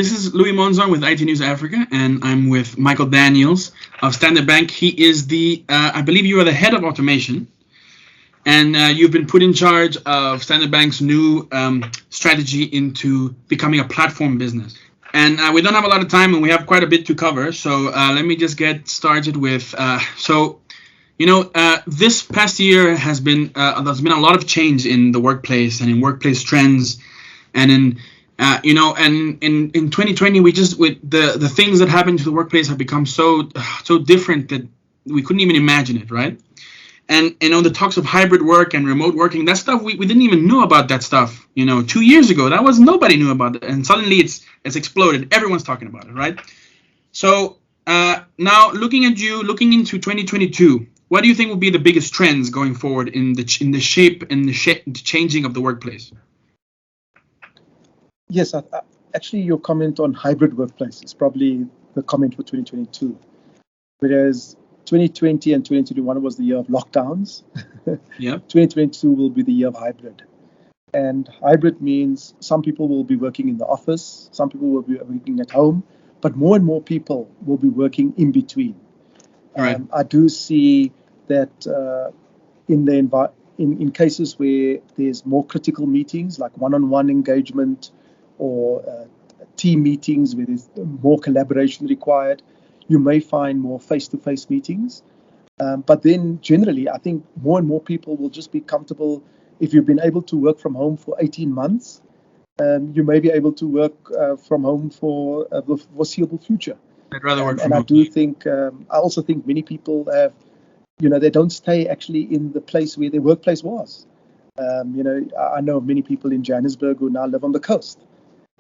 This is Louis Monzon with IT News Africa, and I'm with Michael Daniels of Standard Bank. He is I believe you are the head of automation, and you've been put in charge of Standard Bank's new strategy into becoming a platform business. And we don't have a lot of time, and we have quite a bit to cover. So let me just get started with. This past year has been there's been a lot of change in the workplace and in workplace trends, and in 2020 the things that happened to the workplace have become so different that we couldn't even imagine it, right? And the talks of hybrid work and remote working, that stuff we didn't even know about that stuff. 2 years ago, nobody knew about it, and suddenly it's exploded. Everyone's talking about it, right? So now looking into 2022, what do you think will be the biggest trends going forward in the changing of the workplace? Yes, actually, your comment on hybrid workplace is probably the comment for 2022, whereas 2020 and 2021 was the year of lockdowns. Yeah. 2022 will be the year of hybrid. And hybrid means some people will be working in the office, some people will be working at home, but more and more people will be working in between. Right. I do see that in cases where there's more critical meetings, like one-on-one engagement or team meetings where there's more collaboration required, you may find more face-to-face meetings. But then generally, I think more and more people will just be comfortable. If you've been able to work from home for 18 months, you may be able to work from home for the foreseeable future. I'd rather work from and home. I do think, I also think many people have, they don't stay actually in the place where their workplace was. I know of many people in Johannesburg who now live on the coast.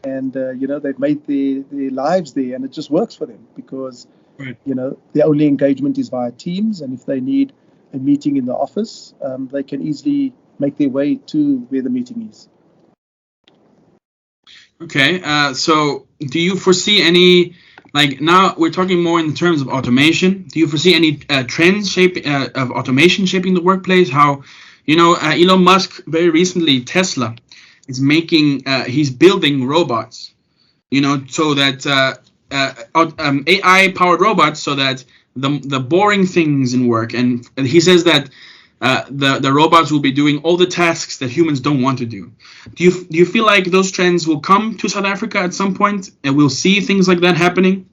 And, they've made their lives there, and it just works for them because, right. Their only engagement is via Teams. And if they need a meeting in the office, they can easily make their way to where the meeting is. Okay. So do you foresee any, now we're talking more in terms of automation. Do you foresee any trends of automation shaping the workplace? How, Elon Musk very recently, Tesla, is he's building robots, so that AI-powered robots, so that the boring things in work, and he says that the robots will be doing all the tasks that humans don't want to do. Do you feel like those trends will come to South Africa at some point, and we'll see things like that happening?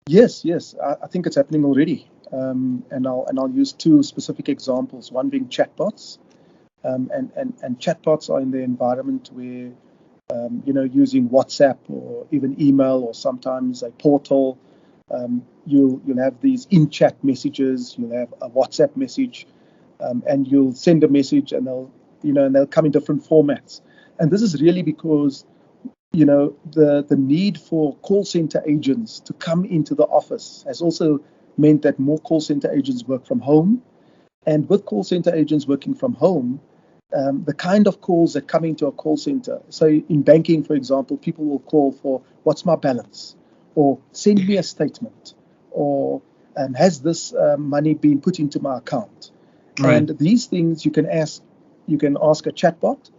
Yes, I think it's happening already, and I'll use two specific examples. One being chatbots. And chatbots are in the environment where, using WhatsApp or even email or sometimes a portal, you'll have these in-chat messages. You'll have a WhatsApp message, and you'll send a message, and they'll come in different formats. And this is really because, the need for call center agents to come into the office has also meant that more call center agents work from home. And with call center agents working from home, the kind of calls that come into a call center. So in banking, for example, people will call for what's my balance, or send me a statement, or has this money been put into my account? Right. And these things you can ask a chatbot,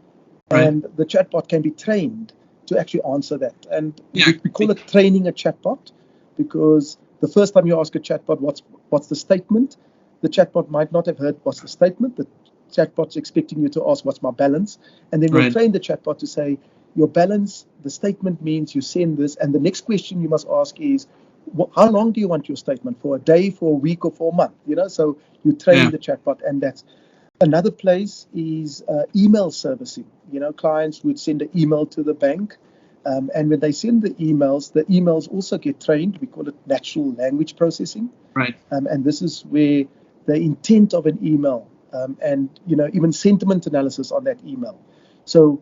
right. And the chatbot can be trained to actually answer that. And yeah. we call it training a chatbot, because the first time you ask a chatbot what's the statement, the chatbot might not have heard what's the statement. The chatbot's expecting you to ask what's my balance, and then we'll train the chatbot to say your balance, the statement means you send this, and the next question you must ask is how long do you want your statement for? A day, for a week, or for a month? So you train the chatbot, and that's another place is email servicing. Clients would send an email to the bank, and when they send the emails also get trained. We call it natural language processing, right? And this is where the intent of an email and even sentiment analysis on that email. So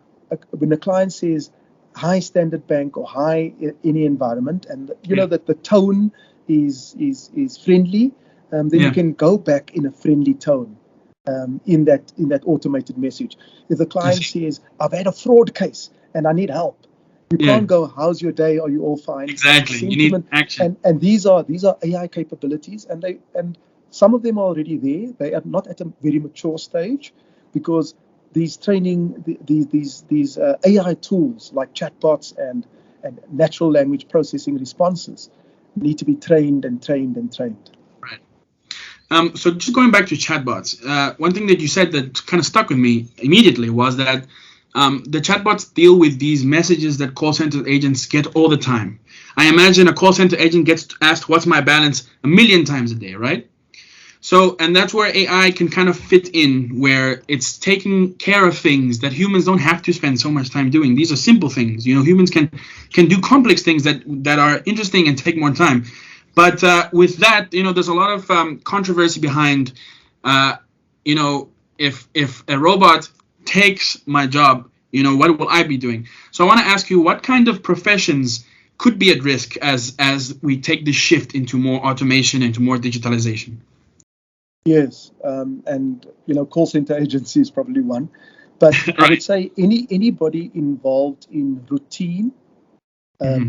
when the client says hi Standard Bank or hi any environment, and that the tone is friendly, then you can go back in a friendly tone in that automated message. If the client says I've had a fraud case and I need help, you can't go how's your day? Are you all fine? Exactly. Sentiment, you need action. And these are AI capabilities, and some of them are already there. They are not at a very mature stage, because these training, these AI tools like chatbots and natural language processing responses need to be trained and trained and trained. Right. So just going back to chatbots, one thing that you said that kind of stuck with me immediately was that the chatbots deal with these messages that call center agents get all the time. I imagine a call center agent gets asked, "What's my balance?" a million times a day, right? So, and that's where AI can kind of fit in, where it's taking care of things that humans don't have to spend so much time doing. These are simple things. Humans can do complex things that are interesting and take more time. But with that, there's a lot of controversy behind, if a robot takes my job, what will I be doing? So I want to ask you, what kind of professions could be at risk as we take this shift into more automation, into more digitalization? Yes, and call center agency is probably one, but Right. I would say anybody involved in routine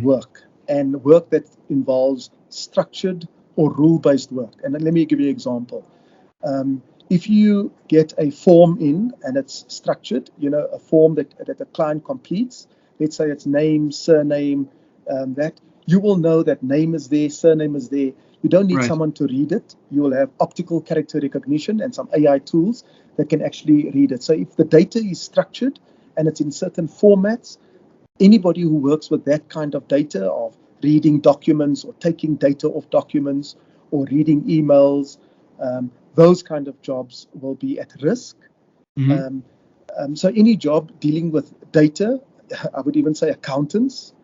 work and work that involves structured or rule-based work. And let me give you an example. If you get a form in and it's structured, a form that the client completes, let's say it's name, surname, that you will know that name is there, surname is there. You don't need Right. someone to read it. You will have optical character recognition and some AI tools that can actually read it. So if the data is structured and it's in certain formats, anybody who works with that kind of data, of reading documents or taking data off documents or reading emails, those kind of jobs will be at risk. So any job dealing with data, I would even say accountants,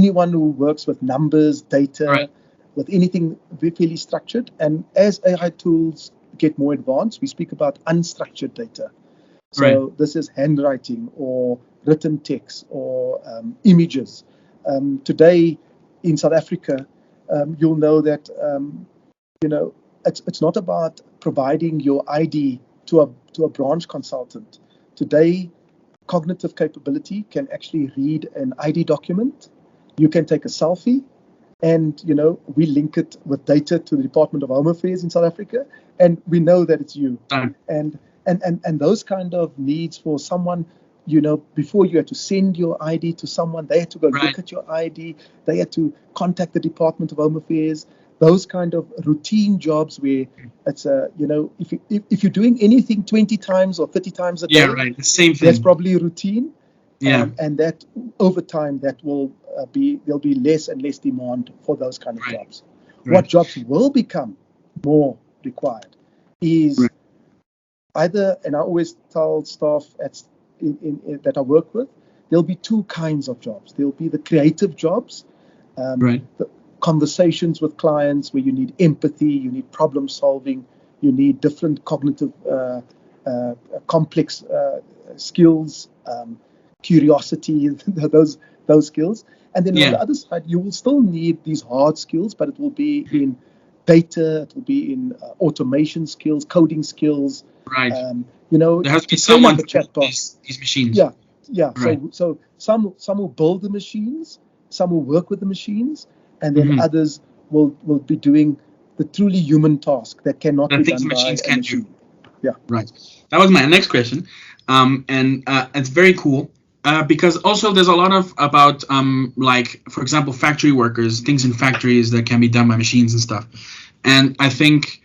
anyone who works with numbers, data, Right. with anything fairly structured. And as AI tools get more advanced, we speak about unstructured data. So Right. this is handwriting or written text or images. Today in South Africa, you'll know that it's not about providing your ID to a branch consultant. Today, cognitive capability can actually read an ID document. You can take a selfie, and we link it with data to the Department of Home Affairs in South Africa, and we know that it's you. Done. And those kind of needs for someone, before you had to send your ID to someone, they had to go Right. look at your ID, they had to contact the Department of Home Affairs. Those kind of routine jobs where it's if you're doing anything 20 times or 30 times a day, Yeah, right. The same thing. that's probably routine. Yeah. And that over time, that will there'll be less and less demand for those kind of Right. jobs. Right. What jobs will become more required is Right. either, and I always tell staff that I work with, there'll be two kinds of jobs. There'll be the creative jobs, Right. the conversations with clients where you need empathy, you need problem solving, you need different cognitive, complex skills, curiosity, those skills. And then on the other side, you will still need these hard skills, but it will be in data, it will be in automation skills, coding skills. Right. There has to be train someone up a to build chatbot. these machines. Yeah. Right. So some will build the machines, some will work with the machines, and then others will be doing the truly human task that cannot be things done by machines a can't machine. do. Yeah. Right. That was my next question. And it's very cool. Because also there's a lot of about like, for example, factory workers, things in factories that can be done by machines and stuff. And I think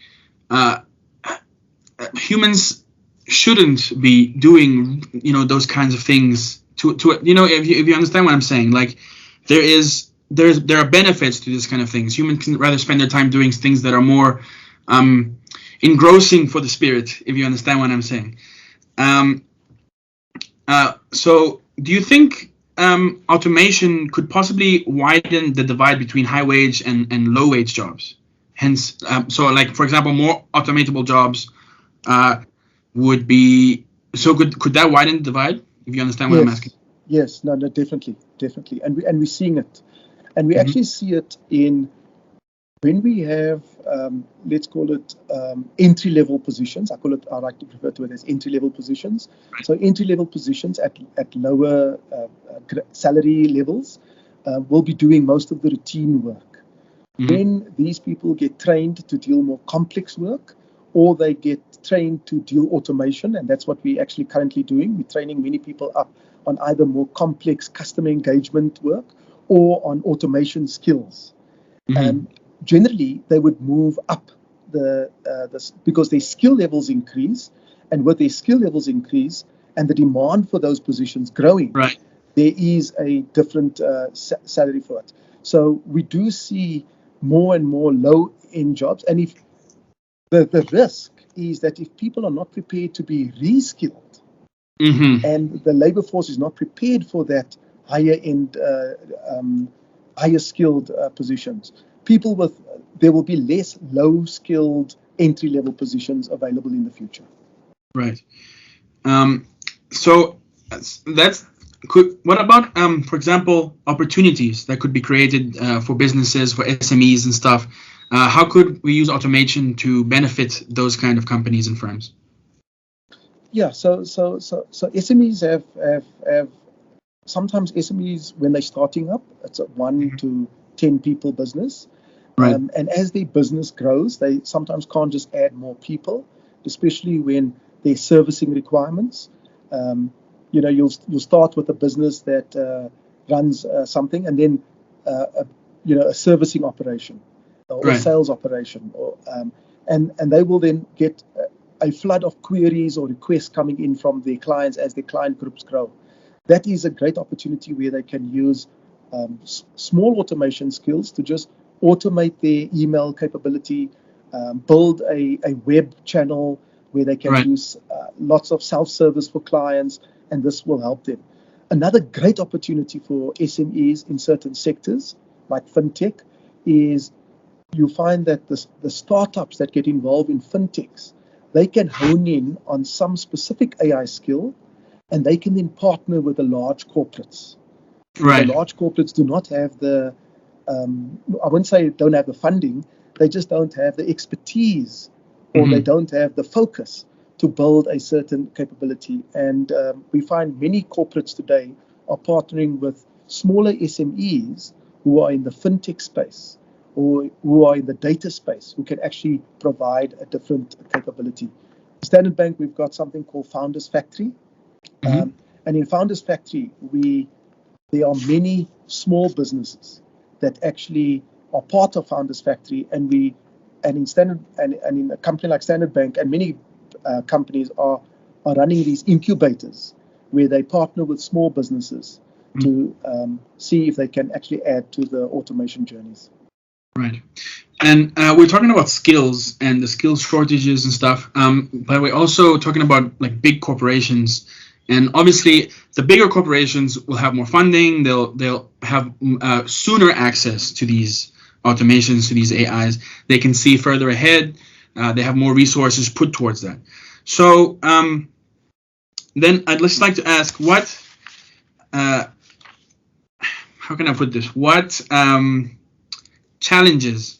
humans shouldn't be doing those kinds of things to if you understand what I'm saying. Like there are benefits to this kind of things. Humans can rather spend their time doing things that are more engrossing for the spirit, if you understand what I'm saying. So do you think automation could possibly widen the divide between high wage and low wage jobs? Hence, so like, for example, more automatable jobs would be, so could that widen the divide, if you understand what I'm asking? Yes, no, definitely. And we're seeing it. And we actually see it in when we have, let's call it entry-level positions. I like to refer to it as entry-level positions. Right. So entry-level positions at lower salary levels will be doing most of the routine work. When these people get trained to deal more complex work, or they get trained to deal automation, and that's what we're actually currently doing. We're training many people up on either more complex customer engagement work or on automation skills. Generally, they would move up because their skill levels increase, and with their skill levels increase and the demand for those positions growing, Right. there is a different salary for it. So we do see more and more low-end jobs, and if the risk is that if people are not prepared to be reskilled, and the labor force is not prepared for that higher-end, higher-skilled positions, there will be less low-skilled entry-level positions available in the future. Right. So what about, for example, opportunities that could be created for businesses, for SMEs and stuff? How could we use automation to benefit those kind of companies and firms? Yeah, so SMEs have sometimes SMEs, when they're starting up, it's a 1 to 10 people business. Right. And as their business grows, they sometimes can't just add more people, especially when there's servicing requirements. You'll start with a business that runs something, and then a servicing operation or Right. sales operation, and they will then get a flood of queries or requests coming in from their clients as their client groups grow. That is a great opportunity where they can use small automation skills to just automate their email capability, build a web channel where they can Right. use lots of self-service for clients, and this will help them. Another great opportunity for SMEs in certain sectors, like fintech, is you find that the startups that get involved in fintechs, they can hone in on some specific AI skill, and they can then partner with the large corporates. Right. The large corporates do not have I wouldn't say don't have the funding, they just don't have the expertise, or they don't have the focus to build a certain capability. And we find many corporates today are partnering with smaller SMEs who are in the fintech space or who are in the data space, who can actually provide a different capability. Standard Bank, we've got something called Founders Factory. And in Founders Factory, there are many small businesses that actually are part of Founders Factory, and in a company like Standard Bank, and many companies are running these incubators where they partner with small businesses to see if they can actually add to the automation journeys. Right. And we're talking about skills and the skills shortages and stuff, but we're also talking about like big corporations. And obviously, the bigger corporations will have more funding. They'll have sooner access to these automations, to these AIs. They can see further ahead. They have more resources put towards that. So then I'd just like to ask, how can I put this? What challenges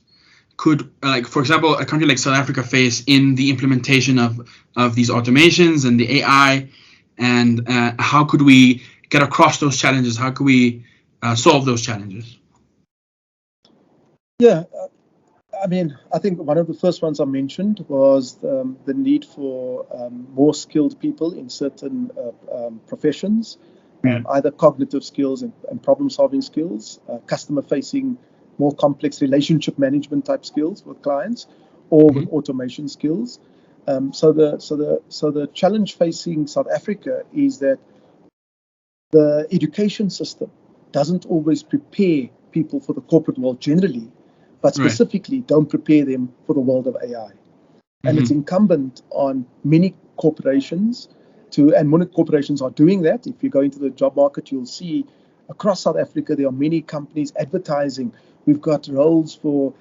could, like, for example, a country like South Africa face in the implementation of these automations and the AI? And how could we get across those challenges? How could we solve those challenges? Yeah, I think one of the first ones I mentioned was the need for more skilled people in certain professions, either cognitive skills and problem-solving skills, customer-facing, more complex relationship management type skills with clients, or with automation skills. So the challenge facing South Africa is that the education system doesn't always prepare people for the corporate world generally, but specifically don't prepare them for the world of AI. And it's incumbent on many corporations and many corporations are doing that. If you go into the job market, you'll see across South Africa, there are many companies advertising. We've got roles for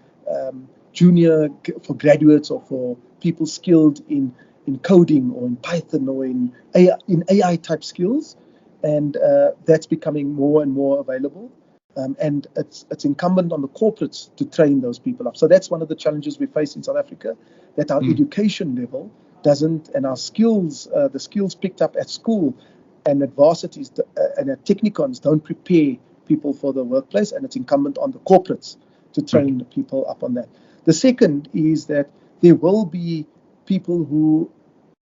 junior, for graduates, or for people skilled in coding or in Python or in AI type skills, and that's becoming more and more available. And it's incumbent on the corporates to train those people up. So that's one of the challenges we face in South Africa, that our education level doesn't, and our skills, the skills picked up at school and at varsities and at technicons don't prepare people for the workplace, and it's incumbent on the corporates to train the people up on that. The second is that there will be people who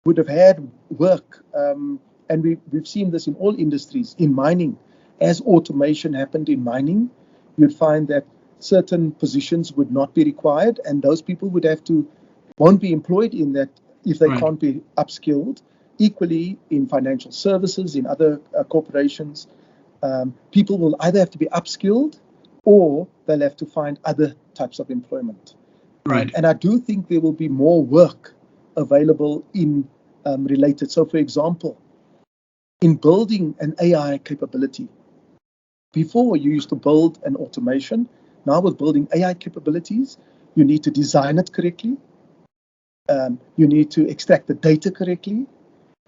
would have had work and we've seen this in all industries. In mining, as automation happened in mining, you'd find that certain positions would not be required, and those people won't be employed in that if they can't be upskilled. Equally, in financial services, in other corporations, people will either have to be upskilled or they'll have to find other types of employment. Right. And I do think there will be more work available in related. So, for example, in building an AI capability, before you used to build an automation. Now with building AI capabilities, you need to design it correctly. You need to extract the data correctly,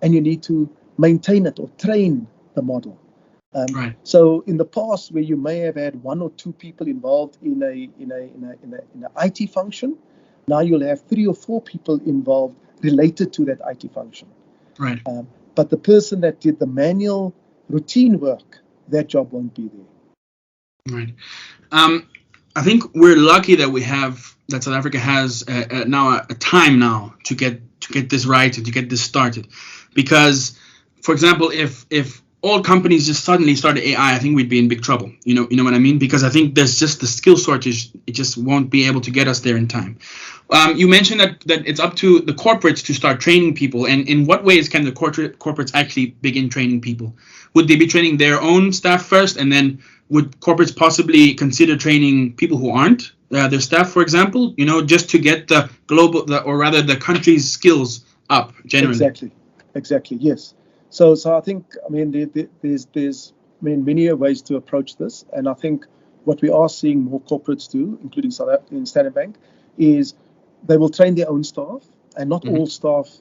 and you need to maintain it or train the model. So in the past, where you may have had one or two people involved in an IT function, now you'll have 3 or 4 people involved related to that IT function. Right. But the person that did the manual routine work, that job won't be there. Right. I think we're lucky that South Africa has now a time now to get this right and to get this started, because, for example, if all companies just suddenly started AI, I think we'd be in big trouble. You know what I mean? Because I think there's just the skill shortage. It just won't be able to get us there in time. You mentioned that it's up to the corporates to start training people. And in what ways can the corporates actually begin training people? Would they be training their own staff first, and then would corporates possibly consider training people who aren't their staff, for example? Just to get the country's skills up generally. Exactly. Yes. So I think, there's many ways to approach this, and I think what we are seeing more corporates do, including South Africa in Standard Bank, is they will train their own staff, and not all staff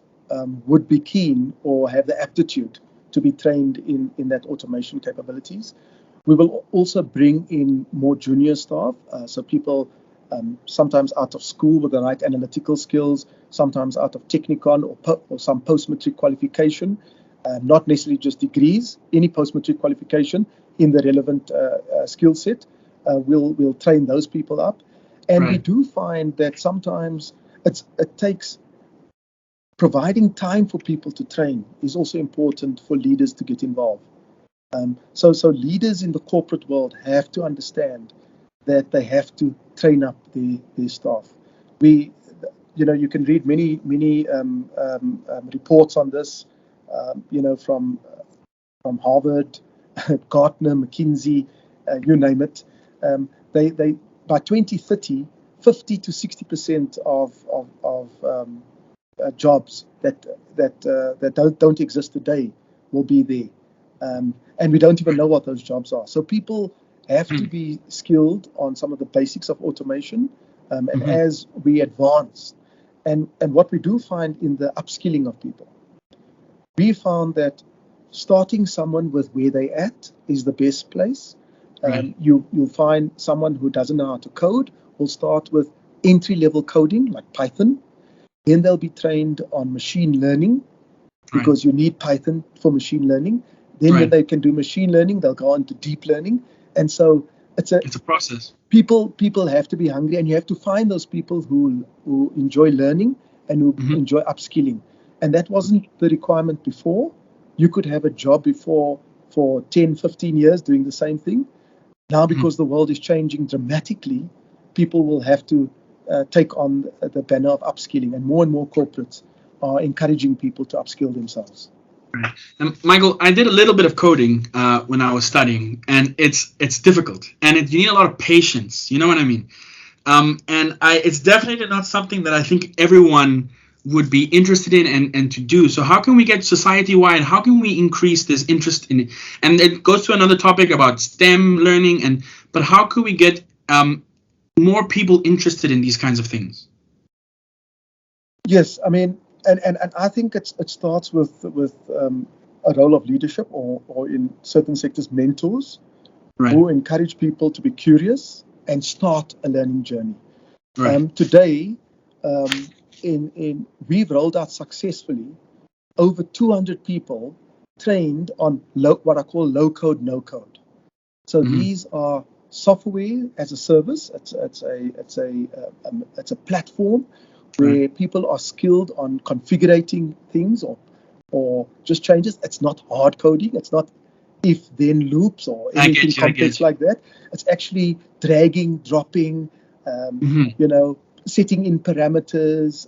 would be keen or have the aptitude to be trained in that automation capabilities. We will also bring in more junior staff, so people sometimes out of school with the right analytical skills, sometimes out of Technicon or some post-matric qualification, not necessarily just degrees, any post-matric qualification in the relevant skill set. We'll train those people up. And we do find that sometimes it takes providing time for people to train is also important for leaders to get involved. So leaders in the corporate world have to understand that they have to train up their staff. You can read many reports on this, from Harvard, Gartner, McKinsey, you name it. They by 2030, 50 to 60% of jobs that don't exist today will be there. And we don't even know what those jobs are. So people have to be skilled on some of the basics of automation, and as we advance. And what we do find in the upskilling of people, we found that starting someone with where they at is the best place. You'll find someone who doesn't know how to code will start with entry-level coding like Python. Then they'll be trained on machine learning, because you need Python for machine learning. Then when they can do machine learning, they'll go on to deep learning. And so it's a process. People have to be hungry, and you have to find those people who enjoy learning and who enjoy upskilling. And that wasn't the requirement before. You could have a job before for 10, 15 years doing the same thing. Now, because the world is changing dramatically, people will have to take on the banner of upskilling, and more corporates are encouraging people to upskill themselves. Right. Michael, I did a little bit of coding when I was studying, and it's difficult, and you need a lot of patience. You know what I mean? It's definitely not something that I think everyone would be interested in and to do. So how can we get society-wide? How can we increase this interest in it? And it goes to another topic about STEM learning, but how could we get more people interested in these kinds of things? Yes, and I think it starts with a role of leadership, or in certain sectors, mentors, who encourage people to be curious and start a learning journey. Today, we've rolled out successfully over 200 people trained on what I call low code, no code. So these are software as a service. It's a platform where people are skilled on configuring things or or just changes. It's not hard coding. It's not if-then loops or I anything get you. I complex get you. like that. It's actually dragging, dropping, Hmm. setting in parameters,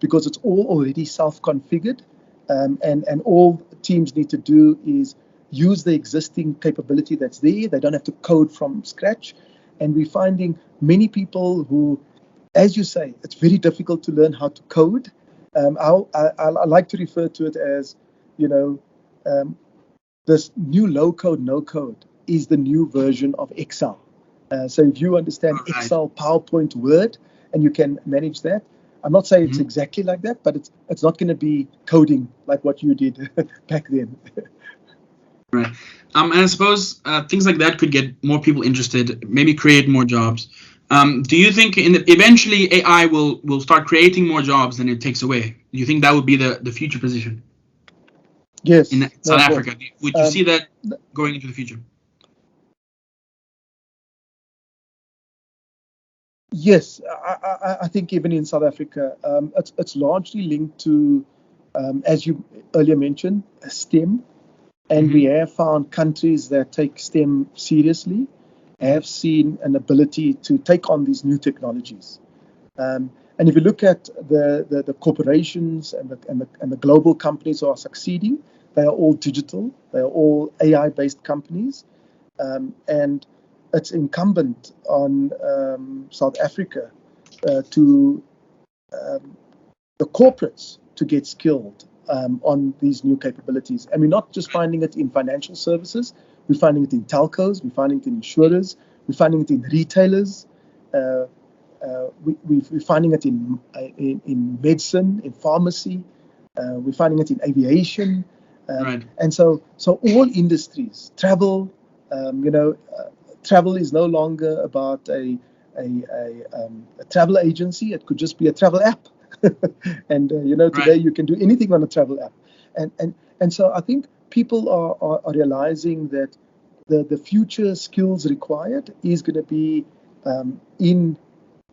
because it's all already self-configured, and all teams need to do is use the existing capability that's there. They don't have to code from scratch. And we're finding many people who, as you say, it's very difficult to learn how to code. I like to refer to it as, you know, um, this new low code, no code is the new version of Excel. So if you understand All right. Excel, PowerPoint, Word, and you can manage that, I'm not saying it's Mhm. exactly like that, but it's not going to be coding like what you did back then. Right. And I suppose things like that could get more people interested, maybe create more jobs. Do you think eventually AI will start creating more jobs than it takes away? Do you think that would be the future position in Yes, no, South it will. Africa? Would you Um, see that going into the future? yes, I think even in South Africa, it's largely linked to, as you earlier mentioned, STEM. And we Hmm. have found countries that take STEM seriously Hmm. have seen an ability to take on these new technologies. And if you look at the corporations and the global companies who are succeeding, they are all digital, they are all AI-based companies. And it's incumbent on South Africa to the corporates to get skilled on these new capabilities. And we're not just finding it in financial services, we're finding it in telcos, we're finding it in insurers, we're finding it in retailers, we're finding it in medicine, in pharmacy, we're finding it in aviation. Right. And so all industries, travel, travel is no longer about a travel agency. It could just be a travel app. And Right. today you can do anything on a travel app. And so I think people are realizing that the future skills required is going to be in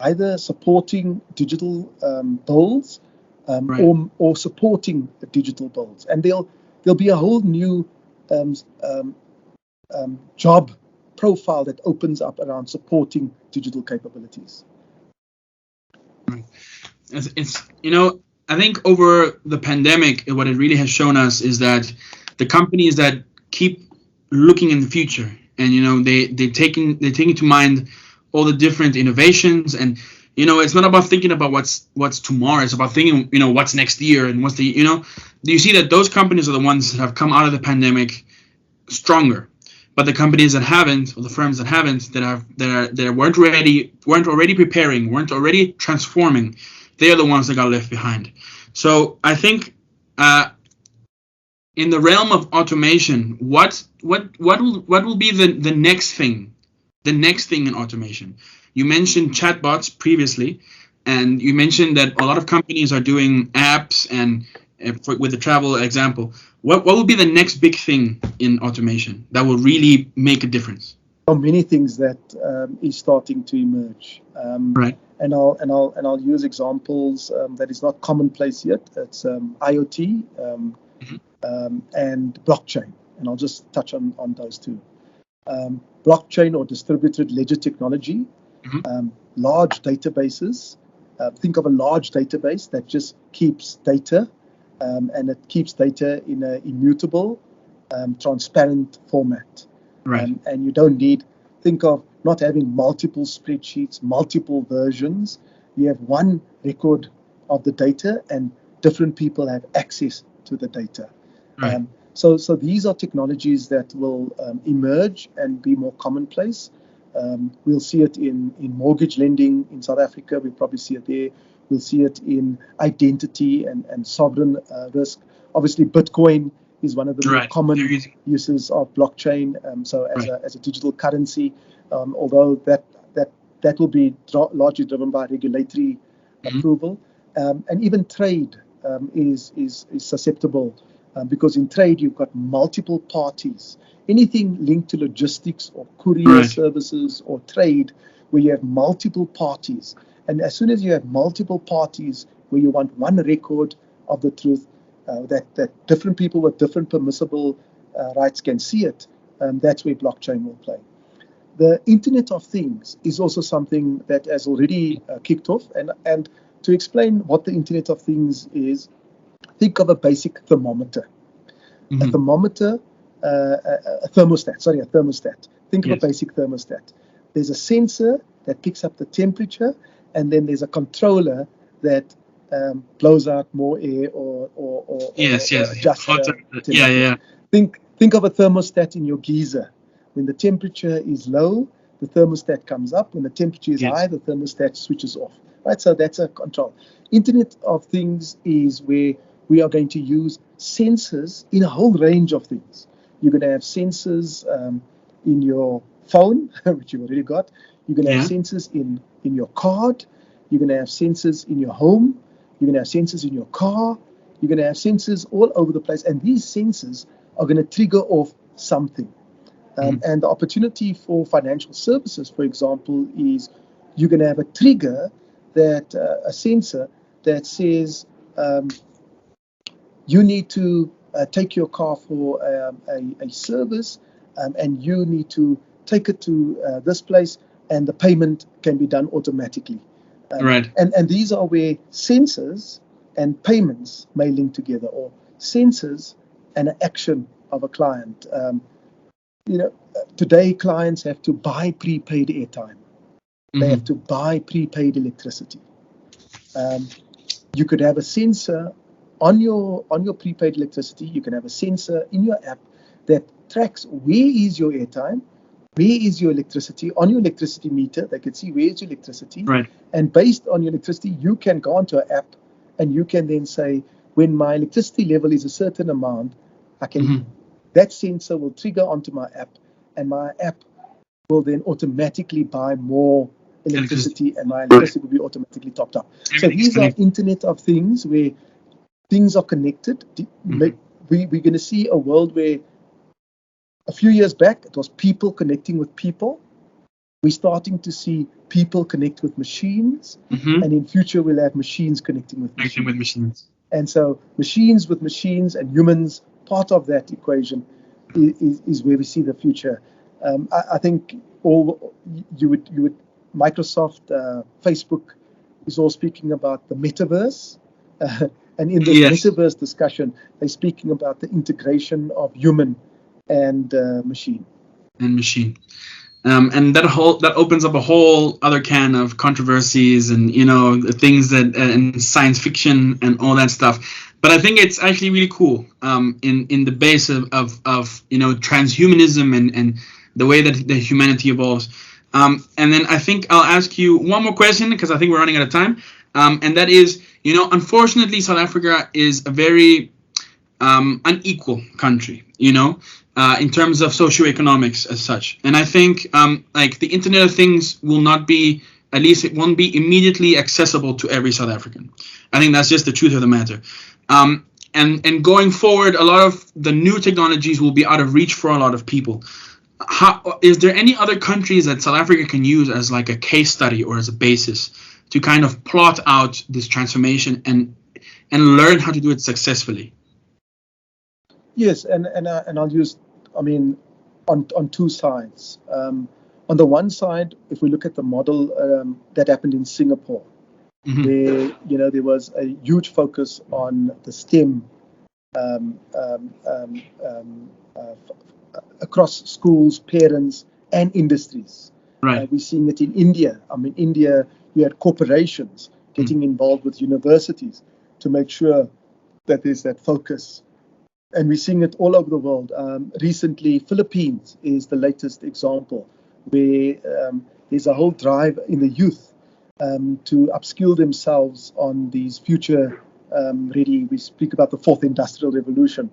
either supporting digital builds, Right. or supporting digital builds. And there'll be a whole new um, um, job profile that opens up around supporting digital capabilities. Right. It's I think over the pandemic, what it really has shown us is that the companies that keep looking in the future, and they taking to mind all the different innovations, and it's not about thinking about what's tomorrow. It's about thinking what's next year, and what's the do you see that those companies are the ones that have come out of the pandemic stronger, but the companies that haven't, or the firms that haven't, that weren't already preparing, weren't already transforming, they are the ones that got left behind. So I think in the realm of automation, what will be the next thing in automation? You mentioned chatbots previously, and you mentioned that a lot of companies are doing apps, and with the travel example, what will be the next big thing in automation that will really make a difference? There are many things that is starting to emerge, Right. and I'll use examples that is not commonplace yet. It's IoT, Hmm. and blockchain, and I'll just touch on those two. Blockchain or distributed ledger technology, Hmm. large databases. Think of a large database that just keeps data, and it keeps data in an immutable, transparent format. Right. And you don't need, think of not having multiple spreadsheets, multiple versions. You have one record of the data, and different people have access to the data. Right. So these are technologies that will emerge and be more commonplace. We'll see it in mortgage lending in South Africa. We'll probably see it there. We'll see it in identity and sovereign risk. Obviously, Bitcoin is one of the more Right. They're common using. uses of blockchain. So as Right. a digital currency, although that will be largely driven by regulatory Hmm. approval, and even trade is susceptible, because in trade you've got multiple parties. Anything linked to logistics or courier Right. services or trade, where you have multiple parties, and as soon as you have multiple parties where you want one record of the truth, that different people with different permissible rights can see it, that's where blockchain will play. The Internet of Things is also something that has already kicked off. And to explain what the Internet of Things is, think of a basic thermometer. A thermometer, a thermostat. Think of a basic thermostat. There's a sensor that picks up the temperature, and then there's a controller that blows out more air or adjusts the temperature. Think of a thermostat in your geyser. When the temperature is low, the thermostat comes up. When the temperature is high, the thermostat switches off. Right? So that's a control. Internet of Things is where we are going to use sensors in a whole range of things. You're going to have sensors in your phone, which you've already got. You're going to have sensors in your card. You're going to have sensors in your home. You're going to have sensors in your car. You're going to have sensors all over the place. And these sensors are going to trigger off something. And the opportunity for financial services, for example, is you're going to have a trigger that a sensor that says you need to take your car for a service, and you need to take it to this place, and the payment can be done automatically. And these are where sensors and payments may link together, or sensors and an action of a client. Today clients have to buy prepaid airtime. They have to buy prepaid electricity. You could have a sensor on your prepaid electricity. You can have a sensor in your app that tracks where is your airtime, where is your electricity. On your electricity meter, they can see where is your electricity. And based on your electricity, you can go onto an app, and you can then say, when my electricity level is a certain amount, I can that sensor will trigger onto my app, and my app will then automatically buy more electricity, and my electricity will be automatically topped up. So these are Internet of Things where things are connected. We're going to see a world where a few years back it was people connecting with people. We're starting to see people connect with machines, and in future we'll have machines connecting with machines. And so machines with machines and humans, part of that equation is where we see the future. I think you would Microsoft, Facebook is all speaking about the metaverse, and in this metaverse discussion, they're speaking about the integration of human and machine. And that opens up a whole other can of controversies and things that and science fiction and all that stuff. But I think it's actually really cool in the base of transhumanism and the way that the humanity evolves. And then I think I'll ask you one more question, because I think we're running out of time. And that is, unfortunately, South Africa is a very unequal country, in terms of socioeconomics as such. And I think the Internet of Things will not be, at least it won't be immediately accessible to every South African. I think that's just the truth of the matter. And going forward, a lot of the new technologies will be out of reach for a lot of people. Is there any other countries that South Africa can use as like a case study or as a basis to kind of plot out this transformation and learn how to do it successfully? Yes, and I'll use, on two sides. On the one side, if we look at the model that happened in Singapore, where there was a huge focus on the STEM across schools, parents, and industries. We're seeing it in India. India, you had corporations getting involved with universities to make sure that there's that focus. And we're seeing it all over the world. Recently, Philippines is the latest example, where there's a whole drive in the youth to upskill themselves on these future ready. We speak about the fourth industrial revolution,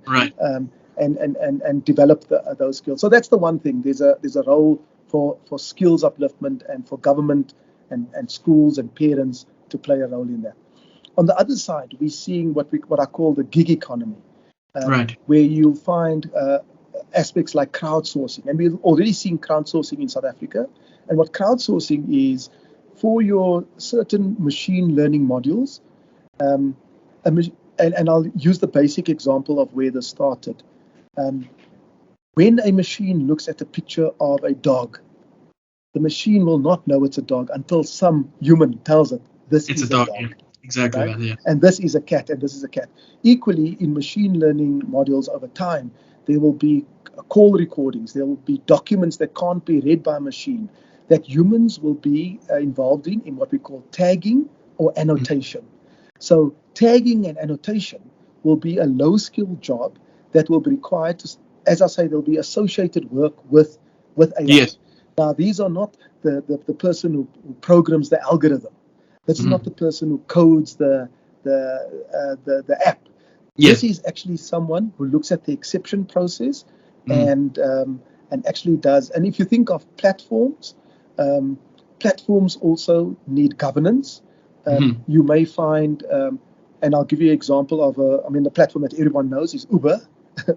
and develop those skills. So that's the one thing. There's a role for skills upliftment and for government and schools and parents to play a role in that. On the other side, we're seeing what I call the gig economy. Where you'll find aspects like crowdsourcing. And we've already seen crowdsourcing in South Africa. And what crowdsourcing is, for your certain machine learning modules, and I'll use the basic example of where this started. When a machine looks at a picture of a dog, the machine will not know it's a dog until some human tells it this It's is a dog. a dog. Yeah. Exactly Right? that. Yeah. And this is a cat, and this is a cat. Equally, in machine learning modules over time, there will be call recordings, there will be documents that can't be read by a machine, that humans will be involved in what we call tagging or annotation. So tagging and annotation will be a low-skill job that will be required to, as I say, there'll be associated work with AI. Yes. Now, these are not the person who programs the algorithm. This is not the person who codes the app. Yes. This is actually someone who looks at the exception process and actually does. And if you think of platforms, platforms also need governance. You may find, and I'll give you an example of the platform that everyone knows is Uber.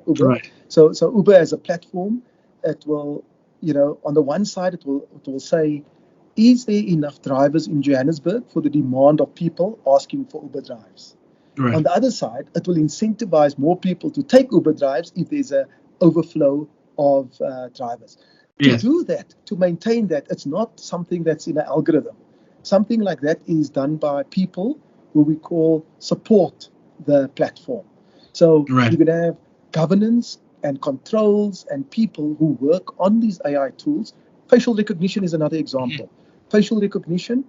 Uber. Right. So Uber as a platform, it will, on the one side it will say, is there enough drivers in Johannesburg for the demand of people asking for Uber drives? Right. On the other side, it will incentivize more people to take Uber drives if there's an overflow of drivers. Yes. To do that, to maintain that, it's not something that's in an algorithm. Something like that is done by people who we call support the platform. So Right. you're going to have governance and controls and people who work on these AI tools. Facial recognition is another example. Facial recognition,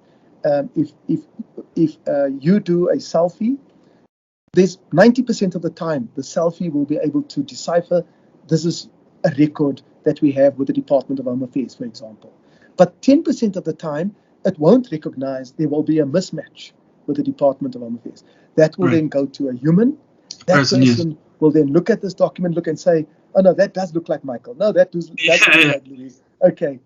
if you do a selfie, there's 90% of the time the selfie will be able to decipher this is a record that we have with the Department of Home Affairs, for example. But 10% of the time, it won't recognize. There will be a mismatch with the Department of Home Affairs. That will then go to a human. That person will then look at this document, look and say, oh no, that does look like Michael. No, that does look like Louise. Okay,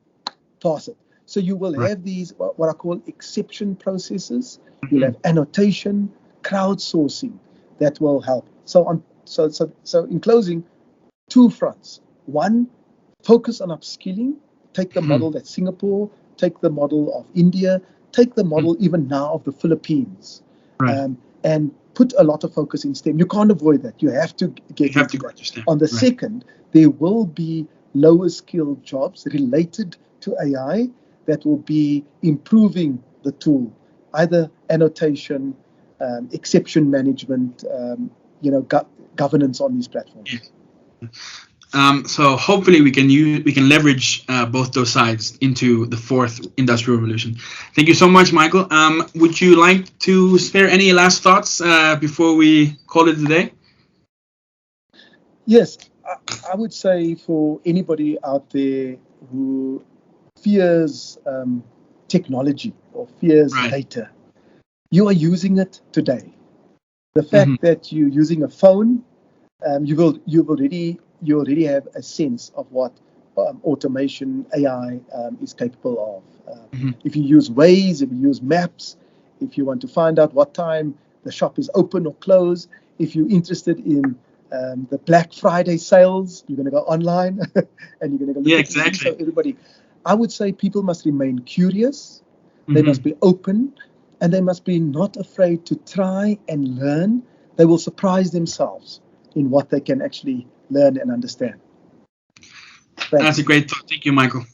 pass it. So you will have these, what I call exception processes. You'll have annotation, crowdsourcing that will help. So in closing, two fronts. One, focus on upskilling. Take the model that's Singapore, take the model of India, take the model even now of the Philippines, and put a lot of focus in STEM. You can't avoid that. You have to get into that. On the second, there will be lower skilled jobs related to AI that will be improving the tool, either annotation, exception management, governance on these platforms. So hopefully we can leverage both those sides into the fourth industrial revolution. Thank you so much, Michael. Would you like to spare any last thoughts before we call it a day? Yes, I would say for anybody out there who fears technology or fears data, you are using it today. The fact that you're using a phone, you already have a sense of what automation AI is capable of. If you use Waze, if you use maps, if you want to find out what time the shop is open or closed, if you're interested in the Black Friday sales, you're going to go online and you're going to go look at these. So everybody, I would say people must remain curious, they must be open, and they must be not afraid to try and learn. They will surprise themselves in what they can actually learn and understand. That's a great thought. Thank you, Michael.